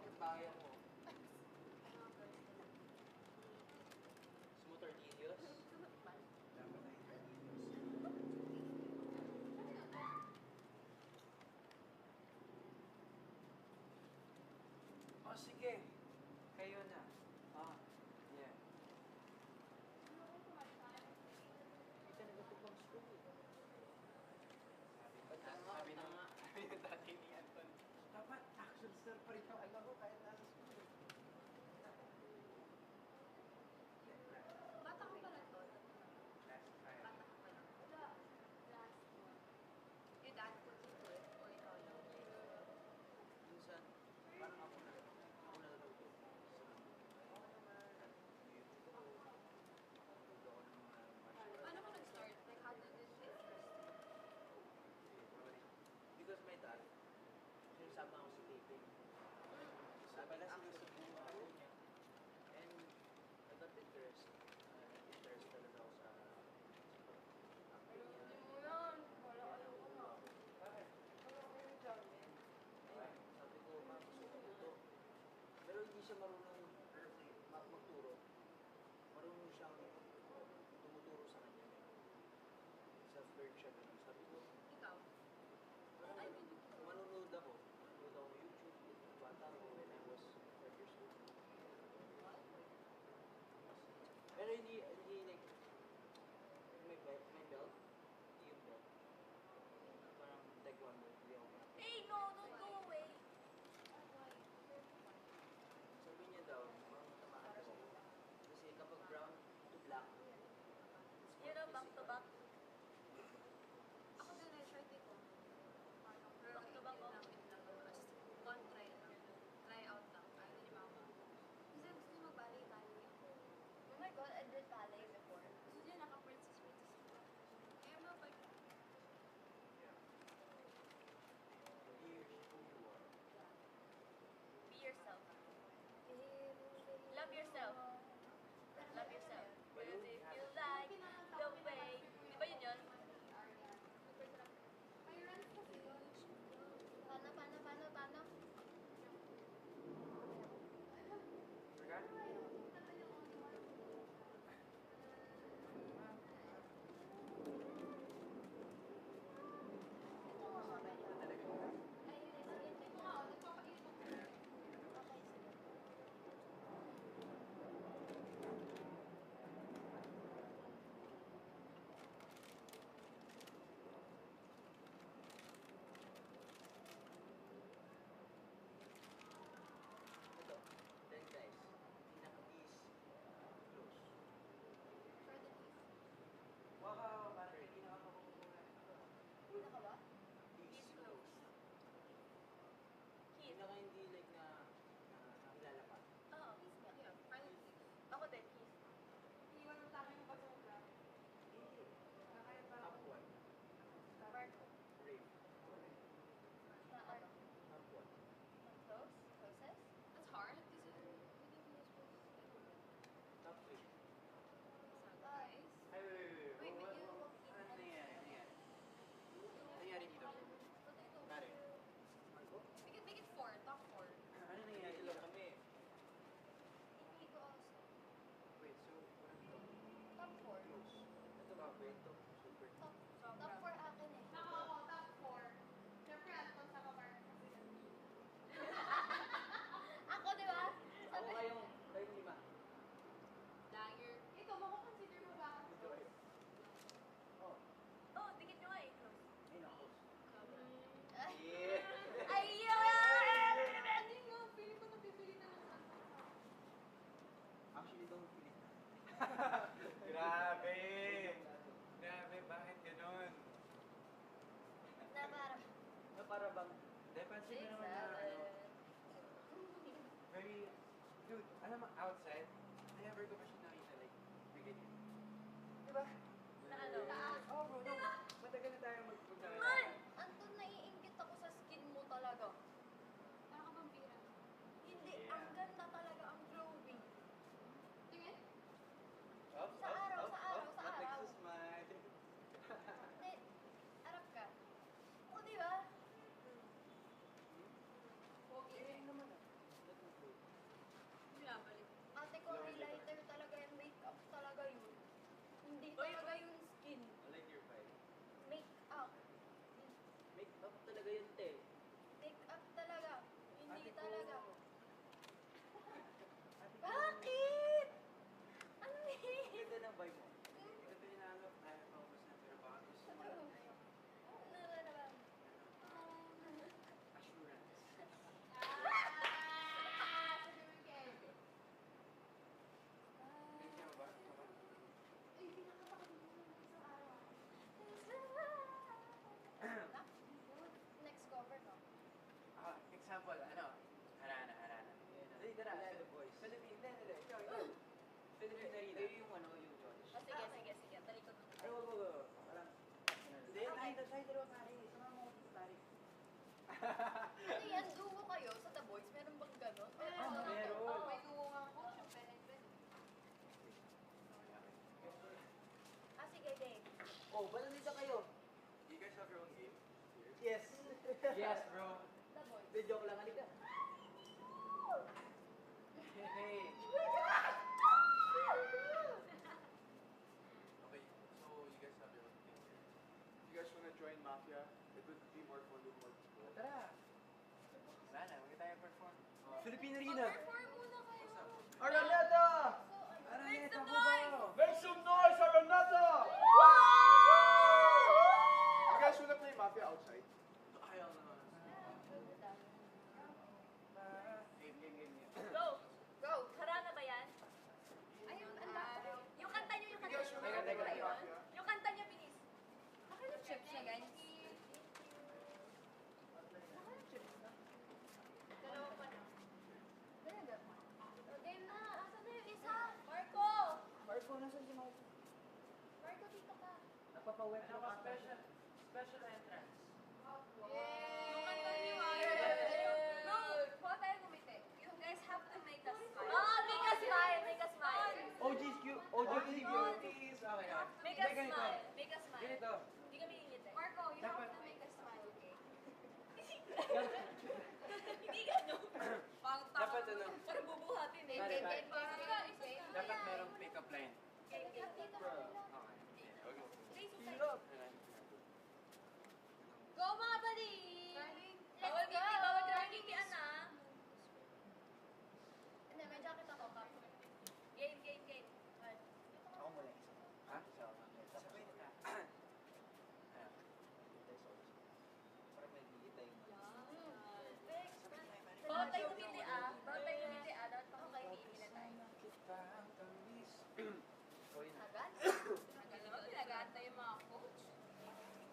kapitbahay ako. Smooth Tortillos. Dapat na Tortillos. Oh, sige. Kayo na. Ah, yeah. Hindi ka nagtutupang school. Sabi ng tatay ni Anton. Dapat action star pa rin ang alam ko kahit nasa school. Bata ka pala to? Last time. Bata ka pala. Last one. Your dad put you to it or ikaw lang? Minsan, parang ako na naluluto. Ako naman, YouTube ko. Naluluto ako ng mga martial Paano ka nag-start? Like, how did it interest you? Because my dad, sinasama ako sa taping. Sabi na sinusubukan ako niya. And I got interest. Interest talaga ako sa acting niya. Hindi mo yan. Wala ka lang ko na. Bakit? Sabi ko, ma, gusto ko ito. Pero hindi siya marunong magturo. Marunong siyang tumuturo sa kanya. Self-learn siya ganun. Sabi ko, Ikaw? Ay, hindi. manonood ako. Manonood ako YouTube. Bata ako when I was 5 years old. Pero hindi like, may belt. Hindi yung belt. Parang taekwondo. Hindi ako parang. Hey, no! Don't go away! Sabi niya daw, mga tamaan daw ako. Kasi kapag brown to black, You know, back to back. Ako din na short ko. Back to back ako. One try lang. Try out lang. Ayaw ni mama. Kasi gusto niya mag-ballet ako. Oh my God, I did ballet before. Gusto niya naka-princess ko. Kaya mapag... yeah. Who you are. Be yourself. Love yourself. Love yourself. Because if you like the way... Di ba yun yun? Paano? Forgot? Ito nga mamaya. Ay, sige. Ito nga, okay, sige. Ito. Then guys, pinaka-is close. For the kiss. Wow, parang yung pinaka-makukunan. Una ka ba? Is close. Kiss. Pinaka hindi like na ilalapat. Oo, kiss nga. Yeah, final kiss. Ako din, kiss. Iwan ng tama yung basura. Hindi. Kaya Top one. Marco. Rave. Na ano? Top one. Close? Closest? That's hard kasi hindi mo supposed to Top three. guys. Ay, wait. Wait, What- you- what- Ano nangyari? Ano nangyari dito? Pare. Marco? Make it 4, top 4. Ano nangyari? Ilan kami? Hindi ko also. Wait, so, ano ito? Top 4. Close. Ito ba? Ito. Super. Top 4 akin eh. Ako, top 4. Siyempre, Anton sa kabar. Ako, di ba? Ako kayong 5. Dagger. Ito, mako-consider mo ba ako? Ito ay. Oh, Oh, dikit nyo nga eh. Close. ay nako. Ay! Yeah! Ayun! Hindi nga, feeling ko napipili na lang sa Actually, don't feel it. Grabe! Grabe, bakit ganun? Na parang Na para bang, Hindi, pansin 6, mo naman na ano, 7. very, dude, alam mo, outside, never ko pa siya nakita, like, ganyan. diba? Na ano? Oh bro, no. Matagal na tayo magpunta. Man! Anton, naiingit ako sa skin mo talaga. Parang ka vampira. Hindi, Yeah. ang ganda talaga, ang glowing. Tingin? Up, Sa araw, sa araw, sa That araw. makes us smile. Hindi, harap ka. O, di ba? Okay naman ah. tayo dalawa, pare. Sumama mo dito, pare. Ano yan? Duo kayo sa The Boys? Meron bang ganon? Meron. May duwa nga po siya, Ben. Ah, sige, game. Oh, ba't nandito kayo? You guys have your own game? Yes. Yes, bro. The Boys. Hindi, joke lang. Halika. Hey. Okay, so you guys have your own thing here. If you guys wanna join Mafia, it would be more fun with more people. Tara. Wala na, huwag tayo perform. Filipino Rina. Perform muna kayo. Araneta! Araneta, bubo! Make some noise, Aranata! You guys wanna play Mafia outside? Ayaw naman. Game. Go! Go! Harana ba yan? Ayun, yung kanta nyo, yung You kanta guys nyo. wanna Teka, play teka. Mafia? Yung kanta nyo, bilis. Naka-trip siya, guys. Dalawa pa na. Game na! Asan na yung isa? Marco! Marco, nasan si Marco? Marco, dito ka. Nagpapawet Ano ka special entrance? Yung kanta nyo, No! Huwag tayo gumiti. You guys have to make us smile. Oh, make us smile! Make us smile! OG's cuties. Okay, okay. Make Hindi, us ganito. smile. Make us smile. Ganito. Hindi kami ingiti. Marco, you Dapat- have to make us smile, okay? Hindi gano'n. Dapat ano, Parang bubuhatin eh. Pare, pare. Game. dapat merong pick-up line. Game. Okay. Please, Hirap. Go mga buddy! Bawal ngiti, bawal ka ngitian ah. Hindi, may jacket ako, Kap. Game. Ako muna isa. Ha? Sabay na ka. Parang may hihita yung... Bawal tayo ngiti ah. Dapat pa kayo iilan tayo. Kita ang tamis. Tagal? Tagal naman, pinag-aantay yung mga coach.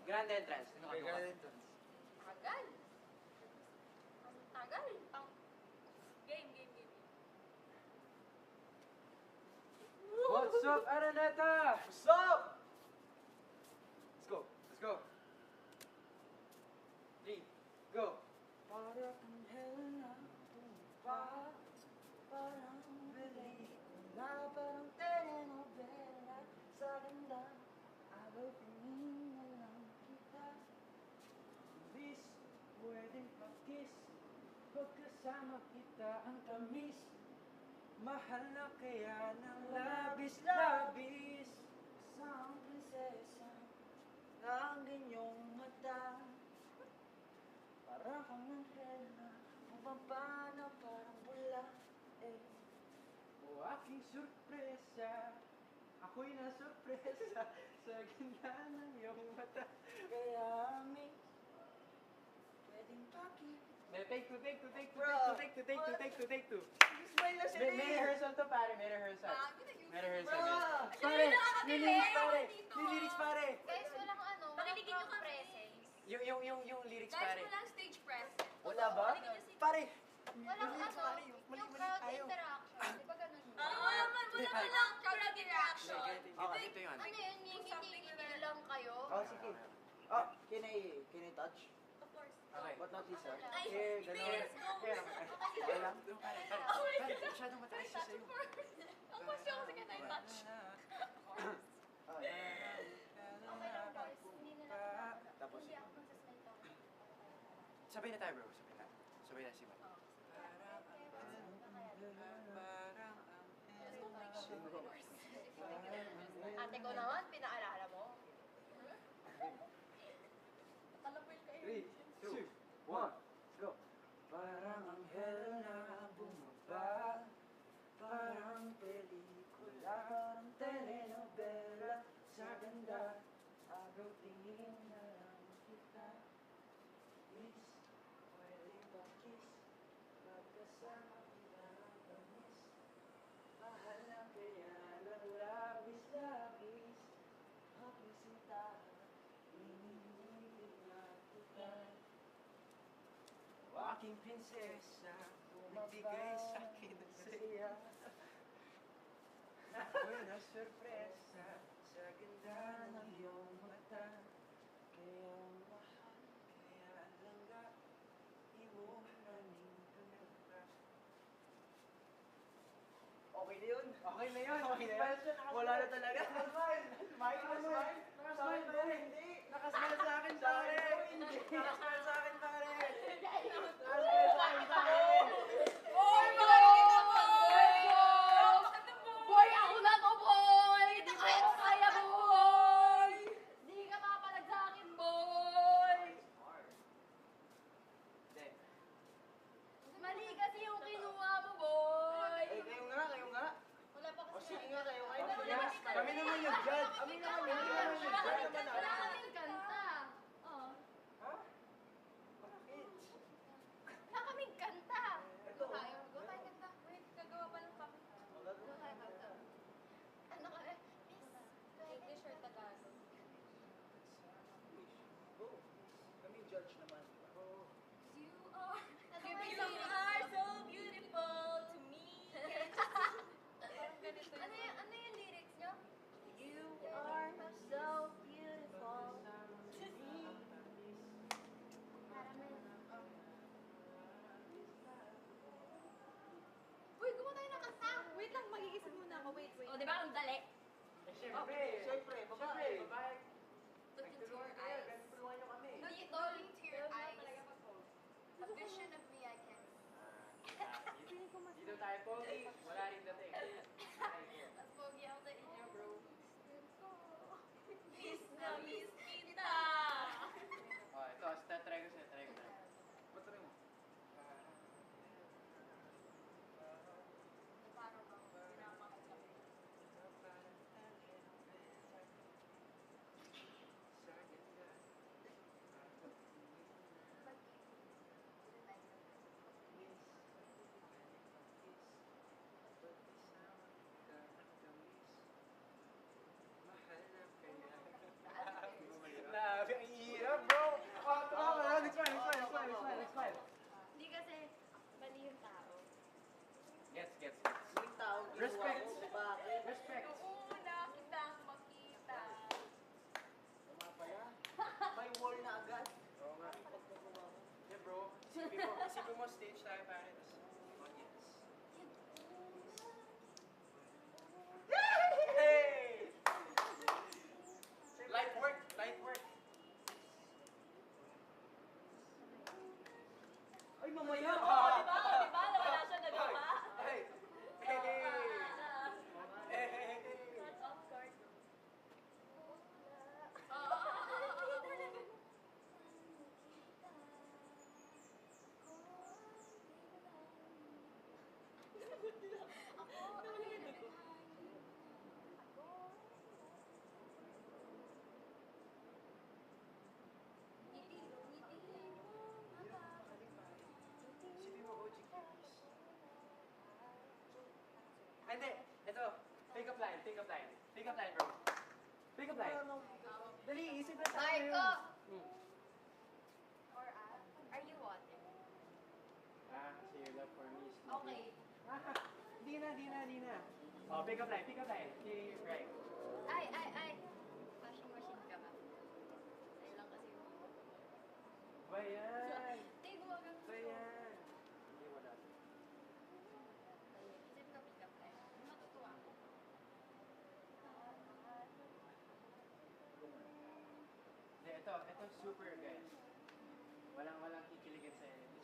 Grand entrance. Okay, ganun ito. Tagal. Ang tagal. Game. What's up, Araneta? What's up? Let's go. 3, go. Para anghel na tumpa, parang pelikula, parang telenovela, sa ganda, agaw tingin na lang kita. Bis, pwedeng pag-kiss, pagkasama kita ang tamis. Mahal na kaya ng labis-labis, isang prinsesa ng ganyong mata. Para kang anghel na bumaba na parang bula O aking sorpresa, ako'y nasorpresa sa ganda ng iyong mata. Kaya may pwedeng paki. Take two. Smile na sila May rehearsal to, pare. May rehearsal. May rehearsal. Bro! Pare! May lyrics, pare! Guys, walang ano, pakiligin nyo kami. Yung lyrics, Guys, pare. walang stage presence. Wala ba? Pare! Walang lyrics, ano, pare, yung mali-mali crowd tayo. interaction. Di ba ganun? Ah, Wala crowd interaction. Ito yun. Ano yun, yung ngiti-ngiti lang kayo? Oh, sige. Oh, can I touch? Of course. Okay. But not this, ah. Ay, Here, hindi, ganon. let's go. Here, okay lang? Pare, masyadong mataas siya sa'yo. Ang question kasi ka touch. Ah, Okay lang guys, hindi na lang. Tapos, Hindi ako magsasalita. Sabay na tayo, bro. Sabay na si Mike. Ate ko naman, pinaalala mo. Kalapil kayo. 3, 2, 1, go! Parang anghel na bumaba, parang pelikula, parang telenovela, sa ganda, agaw tingin na lang kita. Kiss, pwede ba kiss, magkasama kita ang tamis, mahal na kaya ng labis-labis, aking sinta, iniibig na kita. O aking prinsesa, magbigay sa'kin ng saya. Ako'y nasurpresa sa ganda ng iyong mata. Kaya Okay na yun. Okay na yun. Okay na yun. Wala na talaga. Nakasmile. Nakasmile. Nakasmile ba? Hindi. Nakasmile sa akin, pare. Hindi. Nakasmile sa akin, pare. Nakasmile sa akin, pare. Boy, makikita mo! Boy, ako na to, boy! Hindi ko yan kaya, boy! Hindi ka mapalag sa akin, boy! Hindi. Mali kasi yung kinuha mo, boy! Eh, kayo nga. Wala pa O kasi. sige nga kayo. Kayo Wala sige. pa. Kami naman yung judge. Kami naman yung judge. Wala kaming kanta. Oh. Ha? Bakit? Wala kaming kanta. Ito. Go tayo kanta. Wait, gagawa pa lang kami. Go tayo kanta. Ano ka eh? English or Tagalog? Go. Kami judge naman. You are, You are so beautiful to me. Parang ganito Ano yung lyrics nyo? You are so beautiful to me. Uy, gumawa tayo ng kanta. Wait lang, mag-iisip muna ako. Wait. O, di ba ang dali? Siyempre. Siyempre, babae. Babae. Look into your eyes. Tulungan nyo kami. Look into your eyes. A vision of me I can see. Dito tayo, Pogi. Wala rin dating. Mas pogi ako sa inyo, bro. Miss na miss kita. Oh, ito. Try ko sa'yo. Ba't try mo? Parang bang pinamahal kami. Grabe, ang hirap, bro. Oh, tama ka. Next one. Hindi kasi mali yung tao. Gets. Yung taong ginawa Respect. ko, bakit? Respect. Una kitang makita. Tama pala. May wall na agad. Oo nga. Pagkukuha ko. Yeah, bro. Isipin mo stage tayo, pare. Tapos, audience. Hey! Light work. Ay, mamaya. Di ba? Wala siya nagawa. Hey! Of course. Isipin mo, OG Cuties. Hindi. Ito. Pick up line, bro. Pick up line. Dali, isip na tayo. Marco! Hmm. Or are you wanted? Kasi your love for me is Okay. Di na. Oh, pick up line. Okay, right. Ay. Washing machine ka ba? Ayun lang kasi yung... Bayan. Hindi, gumagamit ko. Bayan. Hindi, wala. Isip ka pick up line. Matutuwa ako. Hindi, ito super, guys. Walang kikiligin sa inyo.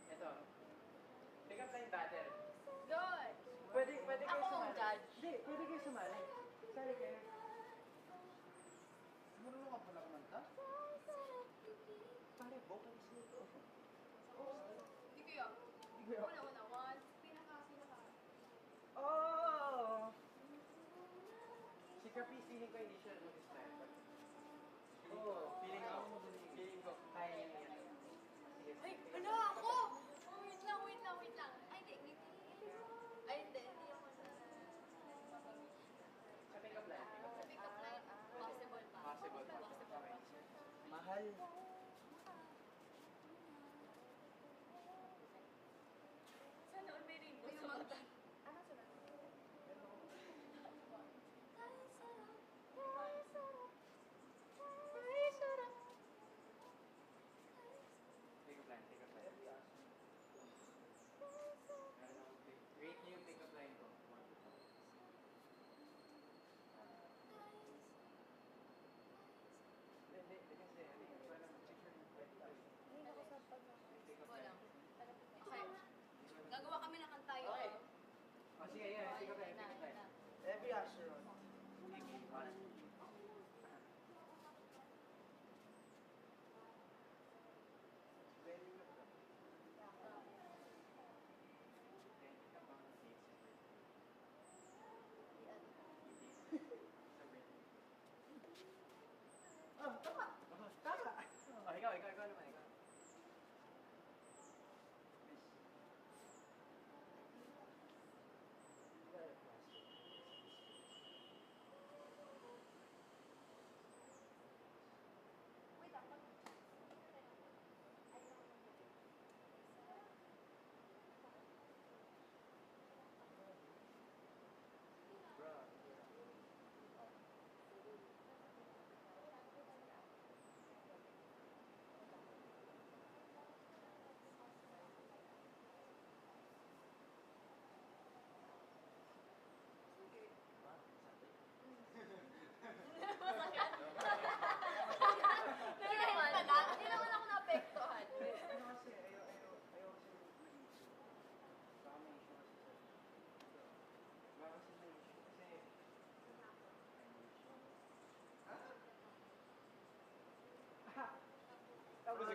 Ito. Pick up line battle. Good! Pwede kayo Ako ang sumali. judge. Hindi, pwede kayo sumali. Sali kayo. Marunong ka pala kumanta? Pare, vocalist nito. Hindi ko yun. Una. One. Pinaka. Oh! Si Caprice, feeling ko hindi siya mag-style. Feeling ko, kaya niya yan. Sige. Ay, ano ako? Wait lang. Ay, hindi. Ay, hindi ako sa... Sa pick up line. Pick up line. Possible pa. Possible. Okay. Mahal. Sana all may rainbow sa mata. Ano sila? Pick up line. Meron akong rate niyo yung pick up line.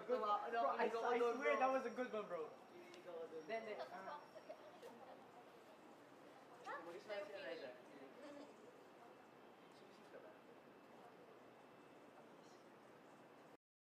good one. Bro, I swear that was a good one, bro. Kinilig ako dun. Then,